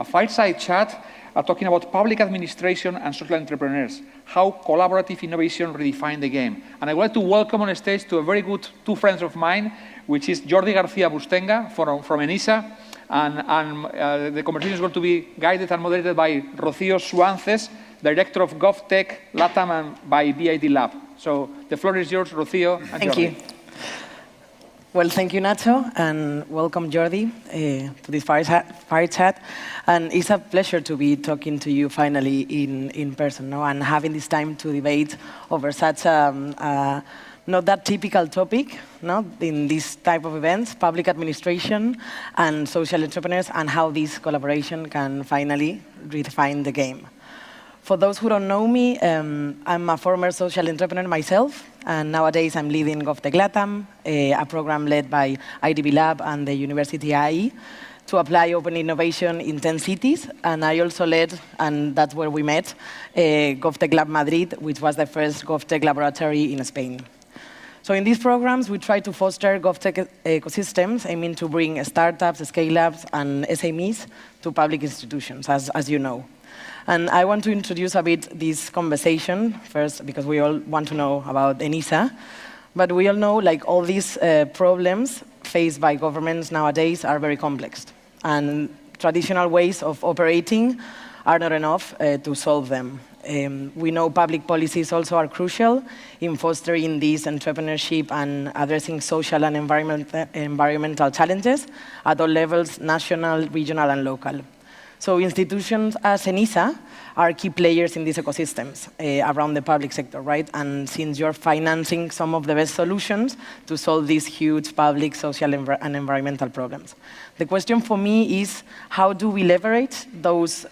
fireside chat talking about public administration and social entrepreneurs, how collaborative innovation redefine the game. And I would like to welcome on stage to a very good two friends of mine, which is Jordi García Brustenga from ENISA, and the conversation is going to be guided and moderated by Rocío Suanzes, Director of Govtech LATAM, and by BID Lab. So the floor is yours, Rocío and Thank Jordi. you. Well, thank you, Nacho, and welcome, Jordi, to this fire chat. And it's a pleasure to be talking to you finally in person, no? And having this time to debate over such not that typical topic, no? In this type of events, public administration and social entrepreneurs, and how this collaboration can finally redefine the game. For those who don't know me, I'm a former social entrepreneur myself, and nowadays I'm leading Govtech LATAM, a program led by IDB Lab and the University IE to apply open innovation in 10 cities. And I also led, and that's where we met, Govtech Lab Madrid, which was the first Govtech laboratory in Spain. So in these programs, we try to foster Govtech ecosystems, aiming to bring startups, scale-ups, and SMEs to public institutions, as you know. And I want to introduce a bit this conversation first, because we all want to know about ENISA. But we all know, like, all these problems faced by governments nowadays are very complex. And traditional ways of operating are not enough to solve them. We know public policies also are crucial in fostering this entrepreneurship and addressing social and environmental challenges at all levels, national, regional, and local. So institutions as ENISA are key players in these ecosystems around the public sector, right? And since you're financing some of the best solutions to solve these huge public, social, and environmental problems. The question for me is, how do we leverage those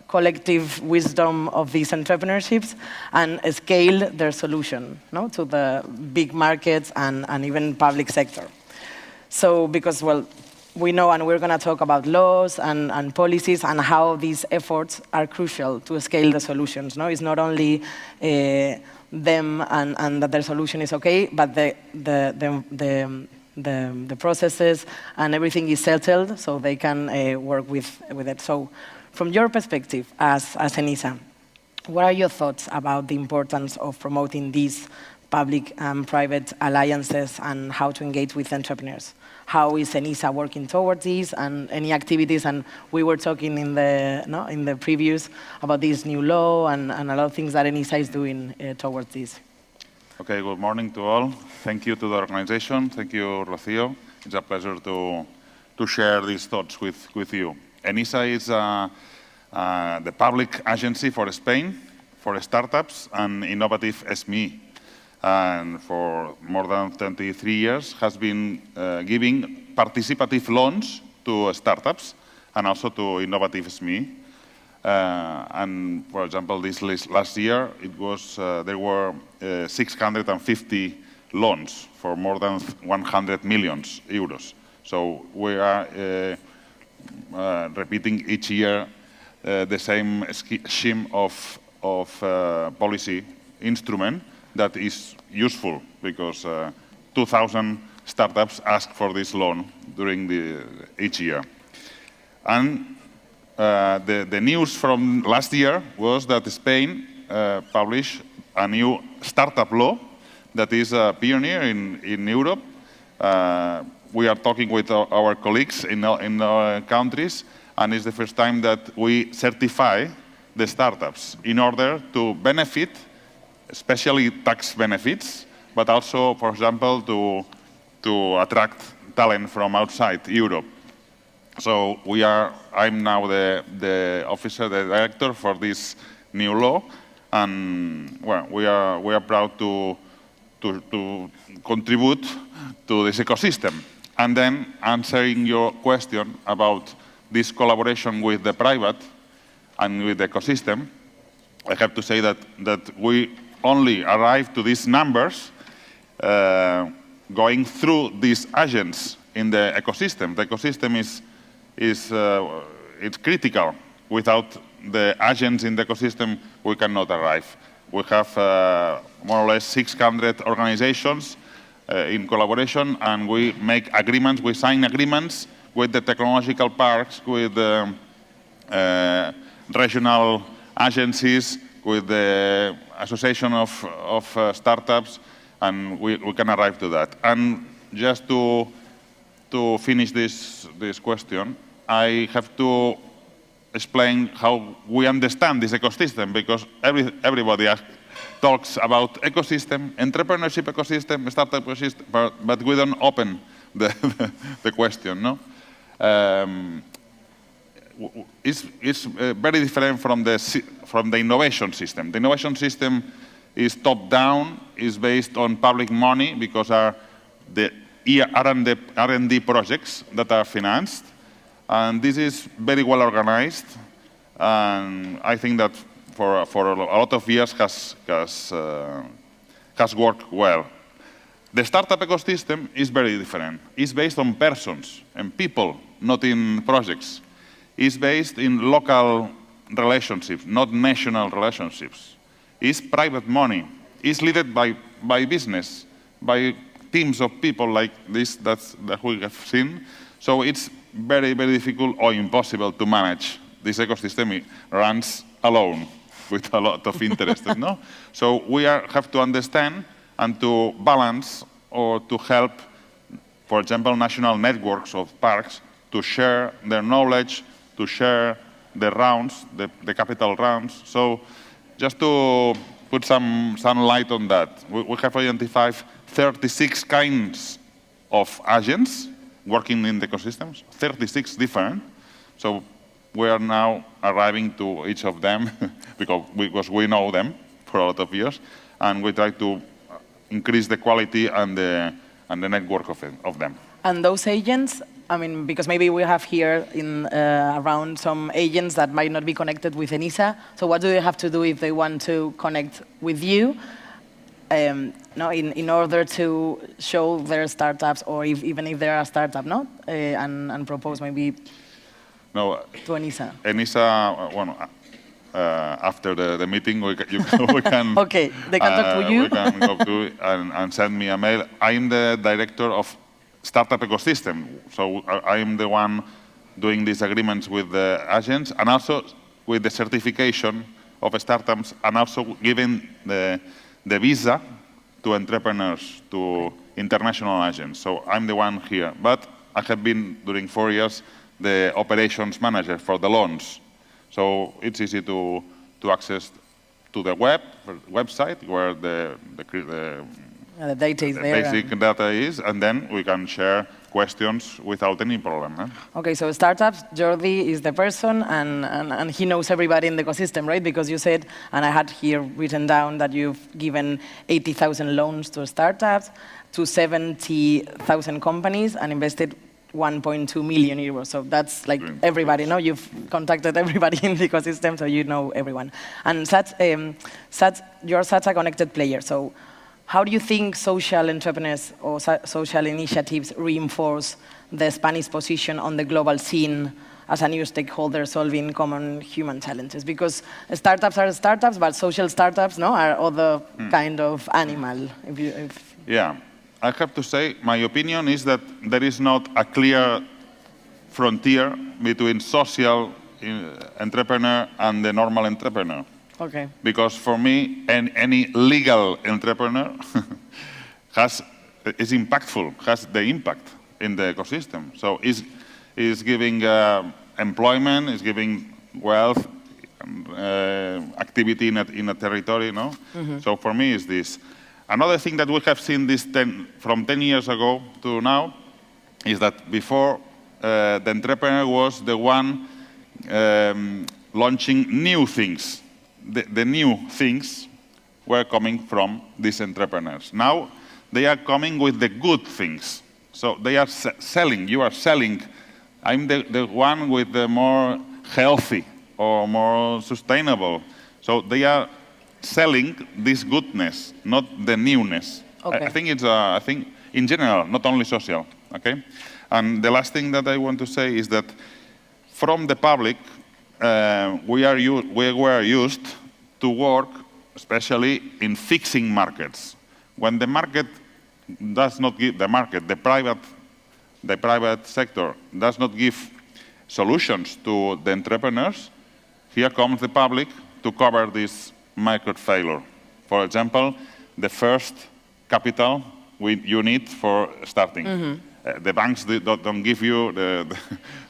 collective wisdom of these entrepreneurships and scale their solution, no, to the big markets and even public sector? So, because, well, we know, and we're going to talk about laws and policies and how these efforts are crucial to scale the solutions. No? It's not only them and that their solution is okay, but the processes and everything is settled so they can work with it. So from your perspective as ENISA, what are your thoughts about the importance of promoting these public and private alliances and how to engage with entrepreneurs? How is ENISA working towards this, and any activities? And we were talking in the previews about this new law and a lot of things that ENISA is doing towards this. Okay, good morning to all. Thank you to the organization. Thank you, Rocío. It's a pleasure to share these thoughts with you. ENISA is the public agency for Spain, for startups and innovative SME. And for more than 23 years has been giving participative loans to startups and also to innovative SME. And for example, this last year, it was there were 650 loans for more than 100 million euros. So we are repeating each year the same scheme of policy instrument that is useful, because 2,000 startups ask for this loan during each year. And the news from last year was that Spain published a new startup law that is a pioneer in Europe. We are talking with our colleagues in our countries, and it's the first time that we certify the startups in order to benefit, especially tax benefits, but also, for example, to attract talent from outside Europe. So I'm now the officer, the director for this new law, and well, we are proud to contribute to this ecosystem. And then answering your question about this collaboration with the private and with the ecosystem, I have to say that we only arrived to these numbers going through these agents in the ecosystem. The ecosystem it's critical. Without the agents in the ecosystem, we cannot arrive. We have more or less 600 organizations in collaboration, and we make agreements, we sign agreements with the technological parks, with regional agencies, with the association of startups, and we can arrive to that. And just to finish this question, I have to explain how we understand this ecosystem, because everybody talks about ecosystem, entrepreneurship ecosystem, startup ecosystem, but we don't open the question, no? It's very different from the innovation system. The innovation system is top-down, is based on public money, because are the R&D projects that are financed. And this is very well organized, and I think that for a lot of years has worked well. The startup ecosystem is very different. It's based on persons and people, not in projects. It's based in local relationships, not national relationships. It's private money. It's led by business, by teams of people like this that we have seen. So it's very, very difficult or impossible to manage. This ecosystem runs alone with a lot of interest, no? So we have to understand and to balance or to help, for example, national networks of parks to share their knowledge, to share the rounds, the capital rounds. So just to put some light on that, we have identified 36 kinds of agents working in the ecosystems, 36 different. So we are now arriving to each of them because we know them for a lot of years, and we try to increase the quality and the network of them. And those agents, I mean, because maybe we have here around some agents that might not be connected with ENISA. So what do they have to do if they want to connect with you? In order to show their startups, or even if they're a startup, and propose maybe to ENISA. ENISA, after the meeting, we can. Okay, they can talk to you. We can go to and send me a mail. I'm the director of startup ecosystem, so I'm the one doing these agreements with the agents, and also with the certification of startups, and also giving the visa to entrepreneurs, to international agents. So I'm the one here. But I have been, during 4 years, the operations manager for the loans. So it's easy to access to the website where the data is there. Basic data is, and then we can share questions without any problem. Okay, so startups, Jordi is the person, and he knows everybody in the ecosystem, right? Because you said, and I had here written down that you've given 80,000 loans to startups, to 70,000 companies, and invested 1.2 million euros. So that's like everybody, no? You've contacted everybody in the ecosystem, so you know everyone. And you're such a connected player. So how do you think social entrepreneurs or social initiatives reinforce the Spanish position on the global scene as a new stakeholder solving common human challenges? Because startups are startups, but social startups are other kind of animal. Yeah, I have to say, my opinion is that there is not a clear frontier between social entrepreneur and the normal entrepreneur. Okay. Because for me, any legal entrepreneur is impactful, has the impact in the ecosystem. So is giving employment, is giving wealth, activity in a territory, no? Mm-hmm. So for me, is this. Another thing that we have seen from 10 years ago to now is that before the entrepreneur was the one launching new things. The new things were coming from these entrepreneurs. Now, they are coming with the good things. So they are selling, you are selling. I'm the one with the more healthy or more sustainable. So they are selling this goodness, not the newness. Okay. I think it's, I think in general, not only social, okay? And the last thing that I want to say is that from the public, we were used to work, especially in fixing markets. When the market does not give the private sector does not give solutions to the entrepreneurs, here comes the public to cover this micro failure. For example, the first capital you need for starting. The banks don't give you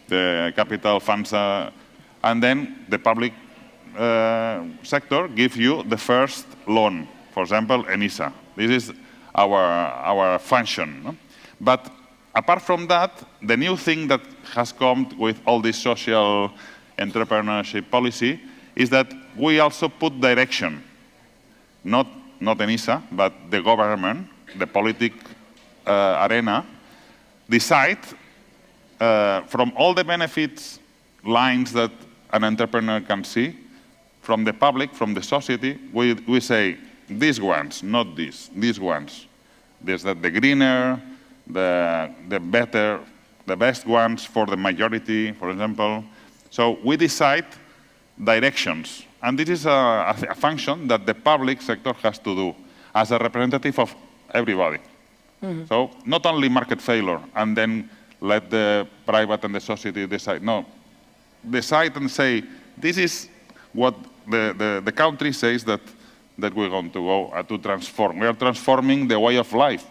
the capital funds, and then the public sector gives you the first loan. For example, ENISA. This is our function. No? But apart from that, the new thing that has come with all this social entrepreneurship policy is that we also put direction. Not ENISA, but the government, the politic arena, decide from all the benefits lines that an entrepreneur can see, from the public, from the society, we say, these ones, not these ones. There's the greener, the better, the best ones for the majority, for example. So we decide directions. And this is a function that the public sector has to do as a representative of everybody. So not only market failure and then let the private and the society decide. No, decide and say, this is what the country says that we're going to go to transform. We are transforming the way of life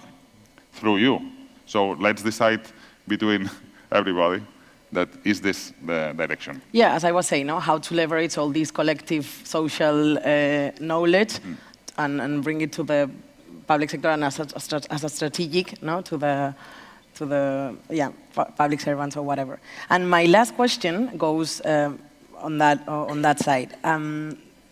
through you. So let's decide between everybody that is this the direction. Yeah, as I was saying, how to leverage all this collective social knowledge and bring it to the public sector and as a strategic, to the public servants or whatever. And my last question goes on that side.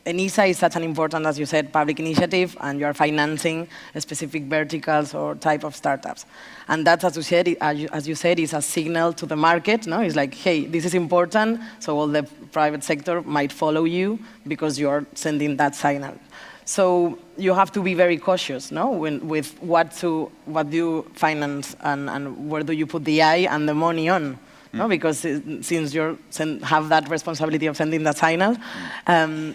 ENISA is such an important, as you said, public initiative, and you are financing specific verticals or type of startups. And that's, as you said, is a signal to the market. No? It's like, hey, this is important, so all the private sector might follow you because you're sending that signal. So you have to be very cautious, with what you finance and where do you put the eye and the money on. No, because since you have that responsibility of sending that signal,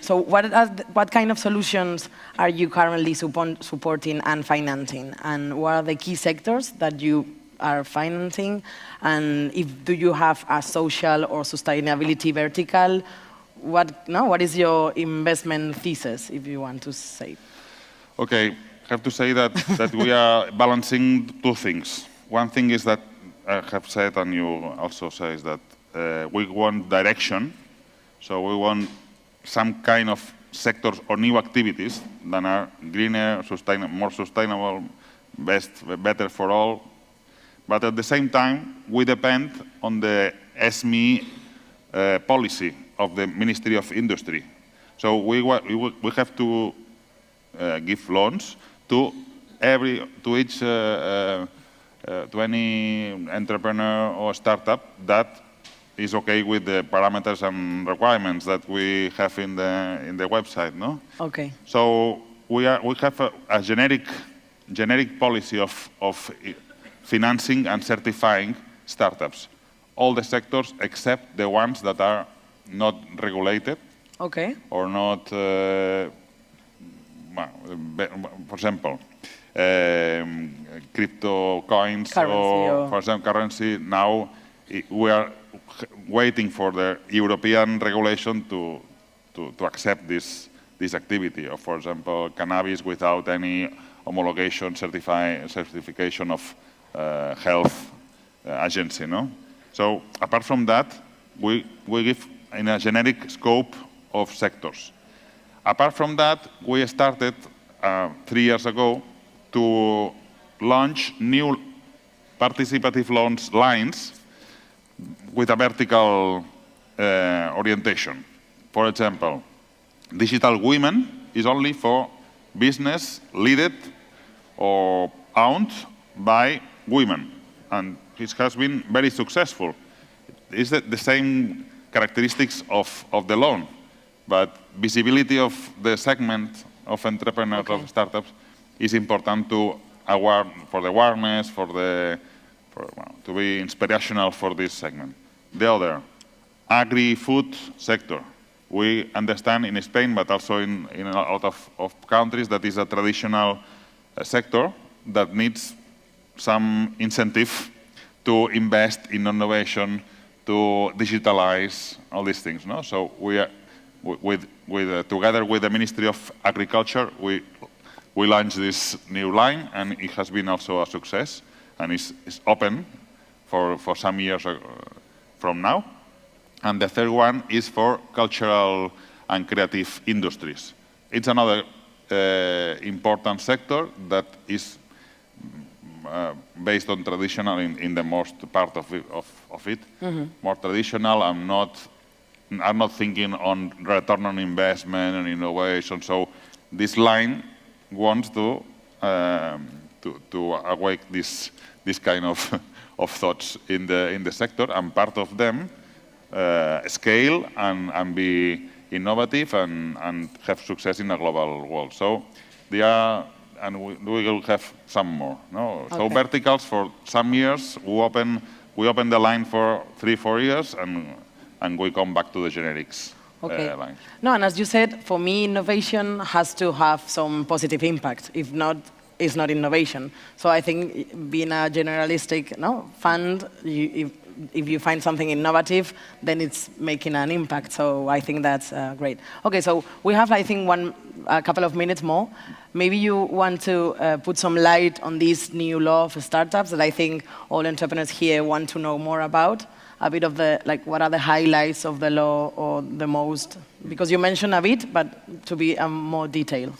so what kind of solutions are you currently supporting and financing, and what are the key sectors that you are financing, and do you have a social or sustainability vertical? What is your investment thesis, if you want to say? Okay, I have to say that we are balancing two things. One thing is that I have said, and you also say, is that we want direction. So we want some kind of sectors or new activities that are greener, more sustainable, better for all. But at the same time, we depend on the SME policy of the Ministry of Industry. So we have to give loans to each to any entrepreneur or startup that is okay with the parameters and requirements that we have in the website, no? Okay. So we have a generic policy of financing and certifying startups. All the sectors except the ones that are not regulated. Okay. Or not, for example, crypto coins or for example currency. Now we are waiting for the European regulation to accept this activity of, for example, cannabis without any homologation certification of health agency. No. So apart from that, we give in a generic scope of sectors. Apart from that, we started 3 years ago to launch new participative loans lines with a vertical orientation. For example, Digital Women is only for business led or owned by women, and it has been very successful. It's the same characteristics of the loan, but visibility of the segment of entrepreneurs, of startups, is important for the awareness, to be inspirational for this segment. The other, agri-food sector. We understand in Spain, but also in a lot of countries, that is a traditional sector that needs some incentive to invest in innovation, to digitalize all these things. No? So we are, together with the Ministry of Agriculture, we launched this new line, and it has been also a success, and it's open for some years from now. And the third one is for cultural and creative industries. It's another important sector that is based on traditional in the most part of it. More traditional. I'm not thinking on return on investment and innovation. So this line wants to awake this kind of thoughts in the sector, and part of them scale and be innovative and have success in a global world. So they are, and we will have some more. No? Okay. So verticals for some years, we open the line for 3-4 years, and we come back to the generics. Okay. Line. No, and as you said, for me, innovation has to have some positive impact. If not, it's not innovation. So I think being a generalistic fund, if you find something innovative, then it's making an impact. So I think that's great. Okay, so we have, I think, a couple of minutes more. Maybe you want to put some light on this new law of startups that I think all entrepreneurs here want to know more about. A bit of the, what are the highlights of the law, or the most, because you mentioned a bit, but to be more detailed.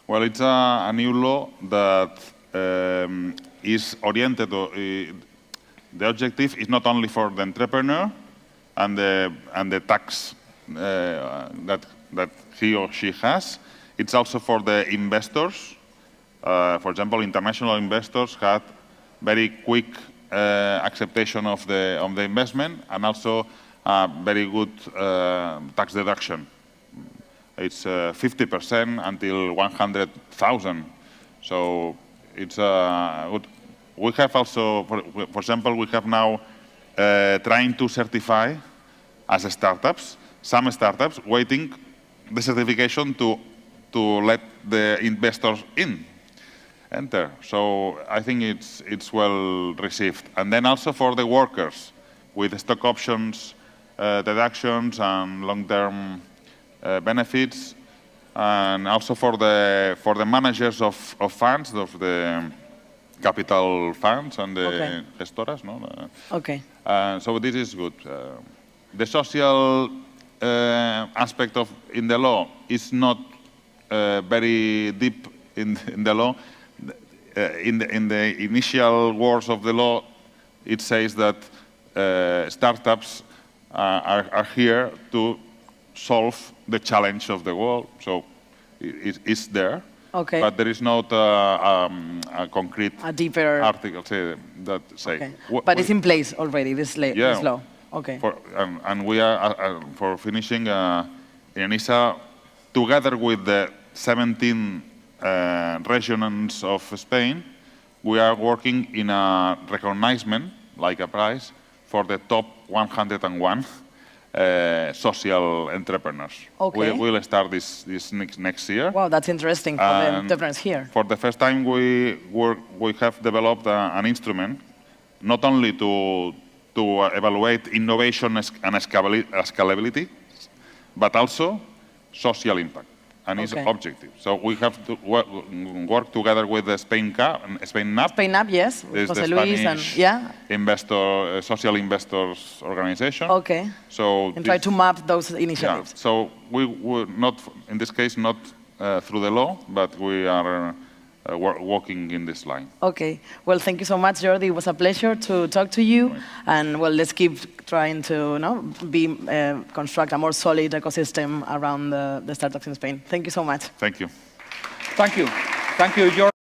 Well, it's a new law that is oriented. The objective is not only for the entrepreneur and the tax that he or she has. It's also for the investors. For example, international investors had very quick acceptation of the investment, and also very good tax deduction. It's 50% until 100,000. So it's good. We have also, for example, we have now trying to certify as startups, some startups waiting the certification to let the investors enter. So I think it's well received. And then also for the workers with stock options, deductions, and long-term benefits, and also for the managers of funds, of the capital funds and the gestoras. No? Okay. So this is good. The social aspect in the law is not very deep in the law. In the initial words of the law, it says that startups are here to solve the challenge of the world. So it's there. Okay. But there is not a concrete deeper article that say. Okay. But it's in place already, this law. Okay. And we are, for finishing, in ENISA, together with the 17 regions of Spain, we are working in a recognition, like a prize, for the top 101 social entrepreneurs. Okay. We will start this next year. Wow, that's interesting for the entrepreneurs here. For the first time, we have developed an instrument, not only to evaluate innovation and scalability, but also social impact. And it's objective. So we have to work together with the Spain NAP. Spain NAP, yes. With the Spanish social investors organization. Okay. So and try to map those initiatives. Yeah. So we not, in this case, not through the law, but we are working in this line. Okay. Well, thank you so much, Jordi. It was a pleasure to talk to you. Right. And well, let's keep trying to construct a more solid ecosystem around the startups in Spain. Thank you so much. Thank you. Thank you. Thank you, Jordi.